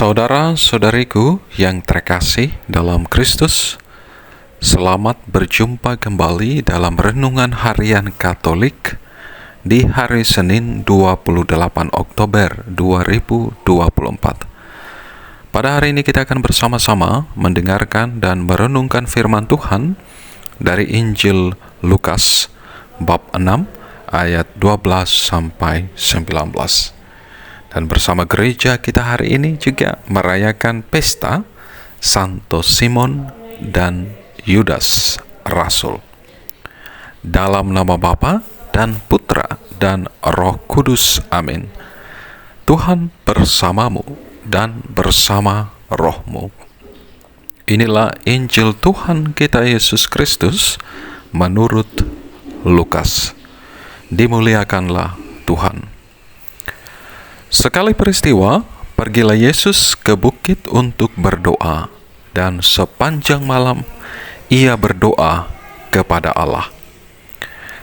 Saudara-saudariku yang terkasih dalam Kristus, selamat berjumpa kembali dalam Renungan Harian Katolik di hari Senin 28 Oktober 2024. Pada hari ini kita akan bersama-sama mendengarkan dan merenungkan firman Tuhan dari Injil Lukas bab 6 ayat 12 sampai 19. Dan bersama gereja kita hari ini juga merayakan pesta Santo Simon dan Yudas Rasul. Dalam nama Bapa dan Putra dan Roh Kudus, amin. Tuhan bersamamu dan bersama rohmu. Inilah Injil Tuhan kita Yesus Kristus menurut Lukas. Dimuliakanlah Tuhan. Sekali peristiwa, pergilah Yesus ke bukit untuk berdoa, dan sepanjang malam ia berdoa kepada Allah.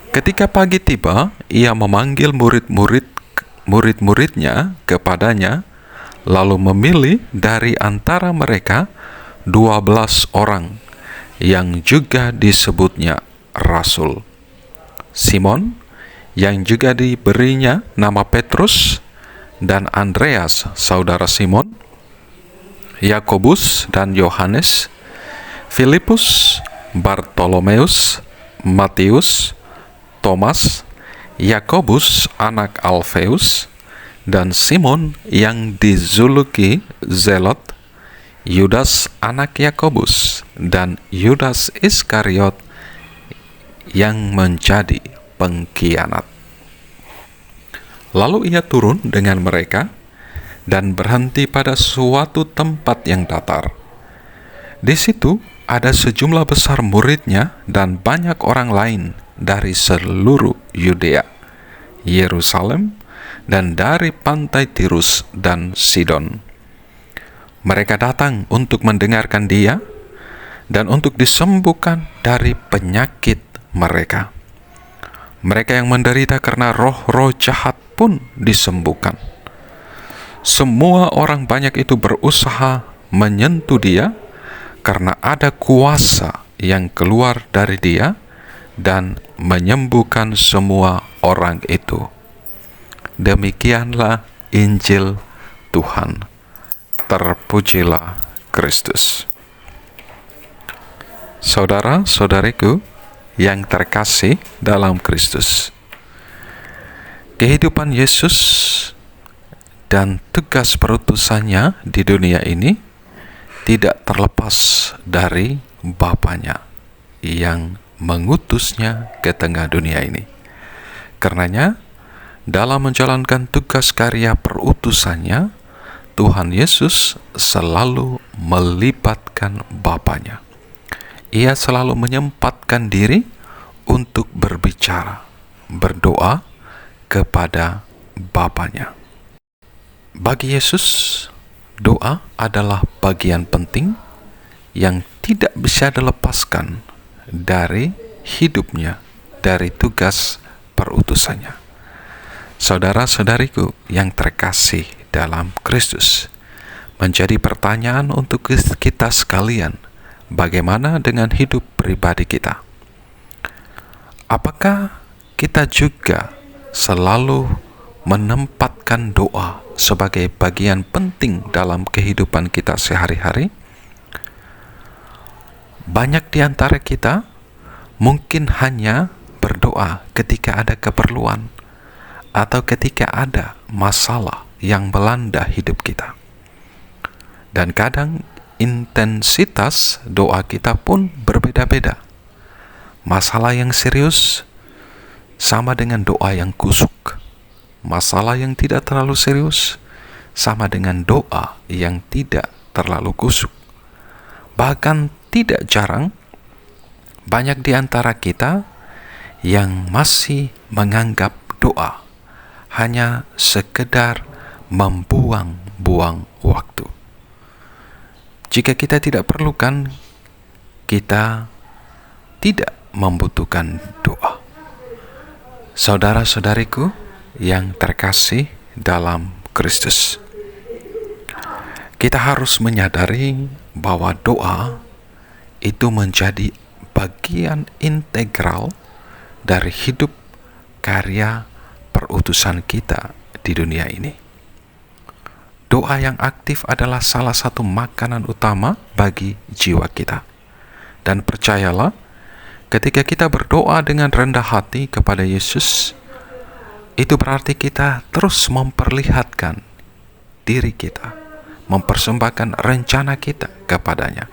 Ketika pagi tiba, ia memanggil murid-muridnya kepadanya, lalu memilih dari antara mereka 12 orang yang juga disebutnya Rasul. Simon, yang juga diberinya nama Petrus, dan Andreas, saudara Simon, Yakobus dan Yohanes, Filipus, Bartolomeus, Matius, Thomas, Yakobus anak Alfeus, dan Simon yang dijuluki Zelot, Yudas anak Yakobus, dan Yudas Iskariot yang menjadi pengkhianat. Lalu ia turun dengan mereka dan berhenti pada suatu tempat yang datar. Di situ ada sejumlah besar muridnya dan banyak orang lain dari seluruh Yudea, Yerusalem, dan dari pantai Tirus dan Sidon. Mereka datang untuk mendengarkan dia dan untuk disembuhkan dari penyakit mereka. Mereka yang menderita karena roh-roh jahat pun disembuhkan. Semua orang banyak itu berusaha menyentuh dia karena ada kuasa yang keluar dari dia dan menyembuhkan semua orang itu. Demikianlah Injil Tuhan. Terpujilah Kristus. Saudara-saudariku yang terkasih dalam Kristus, kehidupan Yesus dan tugas perutusannya di dunia ini tidak terlepas dari Bapanya yang mengutusnya ke tengah dunia ini. Karenanya, dalam menjalankan tugas karya perutusannya, Tuhan Yesus selalu melibatkan Bapanya. Ia selalu menyempatkan diri untuk berbicara, berdoa kepada Bapanya. Bagi Yesus, doa adalah bagian penting yang tidak bisa dilepaskan dari hidupnya, dari tugas perutusannya. Saudara-saudariku yang terkasih dalam Kristus, menjadi pertanyaan untuk kita sekalian, bagaimana dengan hidup pribadi kita? Apakah kita juga selalu menempatkan doa sebagai bagian penting dalam kehidupan kita sehari-hari? Banyak di antara kita mungkin hanya berdoa ketika ada keperluan atau ketika ada masalah yang melanda hidup kita. Dan kadang intensitas doa kita pun berbeda-beda. Masalah yang serius sama dengan doa yang kusuk. Masalah yang tidak terlalu serius sama dengan doa yang tidak terlalu kusuk. Bahkan tidak jarang banyak di antara kita yang masih menganggap doa hanya sekedar membuang-buang waktu. Jika kita tidak perlukan, kita tidak membutuhkan doa. Saudara-saudariku yang terkasih dalam Kristus, kita harus menyadari bahwa doa itu menjadi bagian integral dari hidup karya perutusan kita di dunia ini. Doa yang aktif adalah salah satu makanan utama bagi jiwa kita. Dan percayalah, ketika kita berdoa dengan rendah hati kepada Yesus, itu berarti kita terus memperlihatkan diri kita, mempersembahkan rencana kita kepadanya.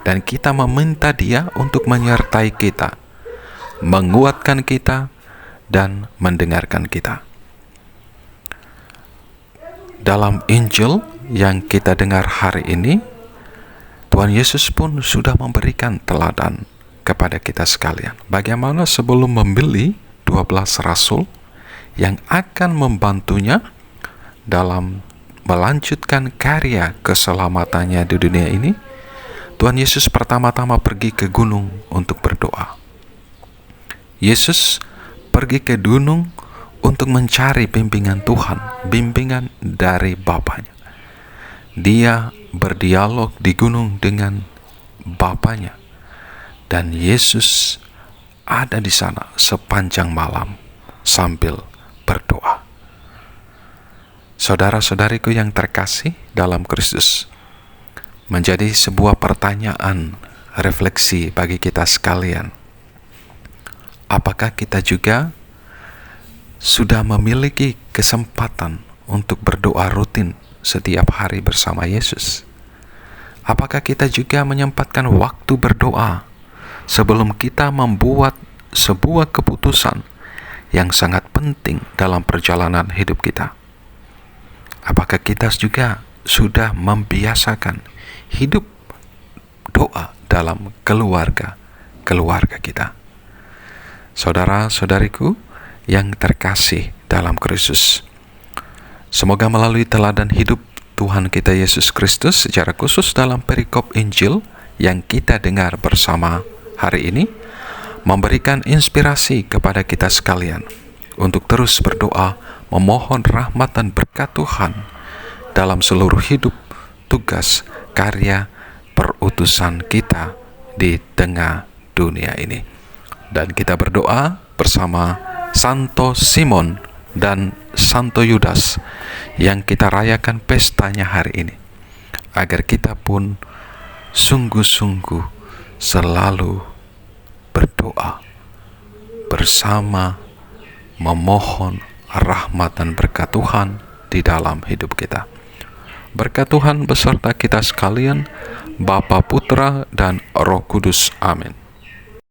Dan kita meminta Dia untuk menyertai kita, menguatkan kita, dan mendengarkan kita. Dalam Injil yang kita dengar hari ini, Tuhan Yesus pun sudah memberikan teladan kepada kita sekalian. Bagaimana sebelum memilih 12 rasul yang akan membantunya dalam melanjutkan karya keselamatannya di dunia ini, Tuhan Yesus pertama-tama pergi ke gunung untuk berdoa. Yesus pergi ke gunung untuk mencari bimbingan Tuhan, bimbingan dari Bapanya. Dia berdialog di gunung dengan Bapanya, dan Yesus ada di sana sepanjang malam sambil berdoa. Saudara-saudariku yang terkasih dalam Kristus, menjadi sebuah pertanyaan refleksi bagi kita sekalian. Apakah kita juga sudah memiliki kesempatan untuk berdoa rutin setiap hari bersama Yesus? Apakah kita juga menyempatkan waktu berdoa sebelum kita membuat sebuah keputusan yang sangat penting dalam perjalanan hidup kita? Apakah kita juga sudah membiasakan hidup doa dalam keluarga kita? Saudara-saudariku yang terkasih dalam Kristus, semoga melalui teladan hidup Tuhan kita Yesus Kristus secara khusus dalam perikop Injil yang kita dengar bersama hari ini, memberikan inspirasi kepada kita sekalian untuk terus berdoa, memohon rahmat dan berkat Tuhan dalam seluruh hidup, tugas, karya, perutusan kita di tengah dunia ini. Dan kita berdoa bersama Santo Simon dan Santo Yudas yang kita rayakan pestanya hari ini, agar kita pun sungguh-sungguh selalu berdoa bersama, memohon rahmat dan berkat Tuhan di dalam hidup kita. Berkat Tuhan beserta kita sekalian, Bapa, Putra, dan Roh Kudus. Amin.